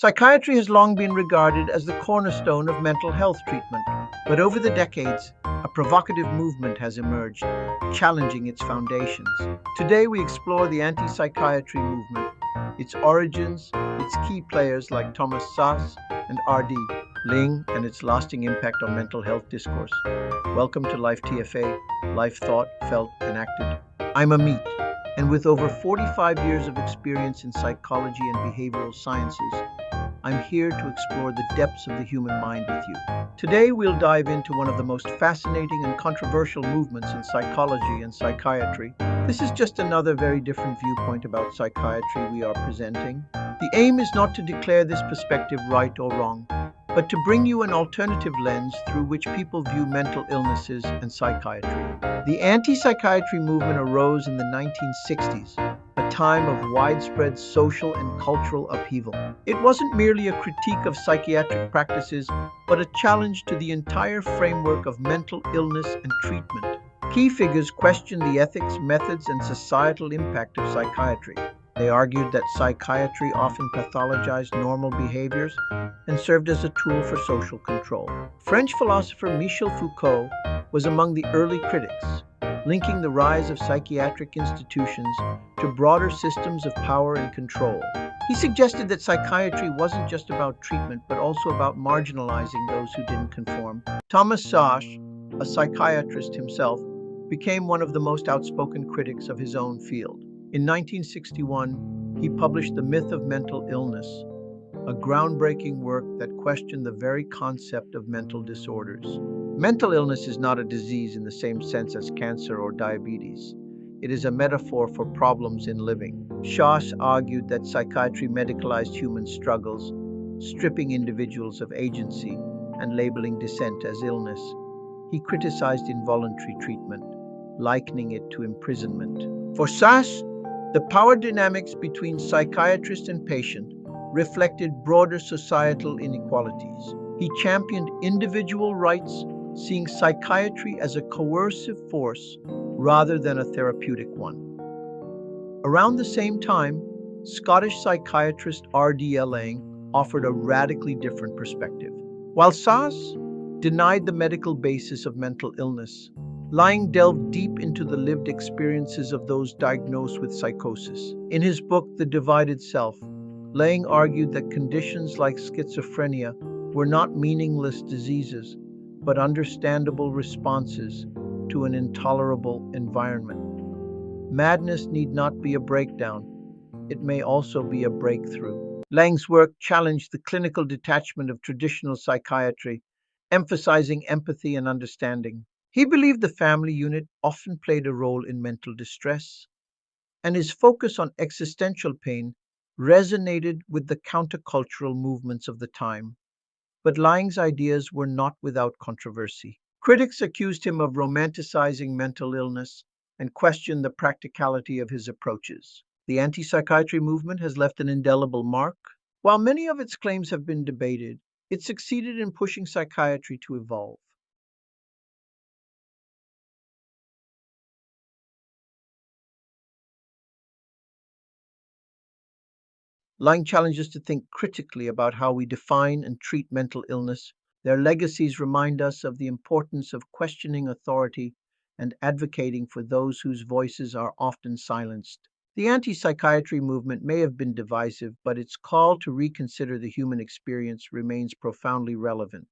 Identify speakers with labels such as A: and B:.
A: Psychiatry has long been regarded as the cornerstone of mental health treatment, but over the decades, a provocative movement has emerged, challenging its foundations. Today, we explore the anti psychiatry movement, its origins, its key players like Thomas Szasz and R.D. Laing, and its lasting impact on mental health discourse. Welcome to Life TFA, Life Thought, Felt, and Acted. I'm Amit, and with over 45 years of experience in psychology and behavioral sciences, I'm here to explore the depths of the human mind with you. Today, we'll dive into one of the most fascinating and controversial movements in psychology and psychiatry. This is just another very different viewpoint about psychiatry we are presenting. The aim is not to declare this perspective right or wrong, but to bring you an alternative lens through which people view mental illnesses and psychiatry. The anti psychiatry movement arose in the 1960s, a time of widespread social and cultural upheaval. It wasn't merely a critique of psychiatric practices, but a challenge to the entire framework of mental illness and treatment. Key figures questioned the ethics, methods, and societal impact of psychiatry. They argued that psychiatry often pathologized normal behaviors and served as a tool for social control. French philosopher Michel Foucault was among the early critics, linking the rise of psychiatric institutions to broader systems of power and control. He suggested that psychiatry wasn't just about treatment, but also about marginalizing those who didn't conform. Thomas Szasz, a psychiatrist himself, became one of the most outspoken critics of his own field. In 1961, he published The Myth of Mental Illness, a groundbreaking work that questioned the very concept of mental disorders. Mental illness is not a disease in the same sense as cancer or diabetes. It is a metaphor for problems in living. Szasz argued that psychiatry medicalized human struggles, stripping individuals of agency and labeling dissent as illness. He criticized involuntary treatment, likening it to imprisonment. For Szasz, the power dynamics between psychiatrist and patient reflected broader societal inequalities. He championed individual rights, seeing psychiatry as a coercive force rather than a therapeutic one. Around the same time, Scottish psychiatrist R.D. Laing offered a radically different perspective. While Szasz denied the medical basis of mental illness, Laing delved deep into the lived experiences of those diagnosed with psychosis. In his book, The Divided Self, Laing argued that conditions like schizophrenia were not meaningless diseases, but understandable responses to an intolerable environment. Madness need not be a breakdown, it may also be a breakthrough. Laing's work challenged the clinical detachment of traditional psychiatry, emphasizing empathy and understanding. He believed the family unit often played a role in mental distress, and his focus on existential pain resonated with the countercultural movements of the time. But Laing's ideas were not without controversy. Critics accused him of romanticizing mental illness and questioned the practicality of his approaches. The anti psychiatry movement has left an indelible mark. While many of its claims have been debated, it succeeded in pushing psychiatry to evolve. Laing challenges to think critically about how we define and treat mental illness. Their legacies remind us of the importance of questioning authority and advocating for those whose voices are often silenced. The anti psychiatry movement may have been divisive, but its call to reconsider the human experience remains profoundly relevant.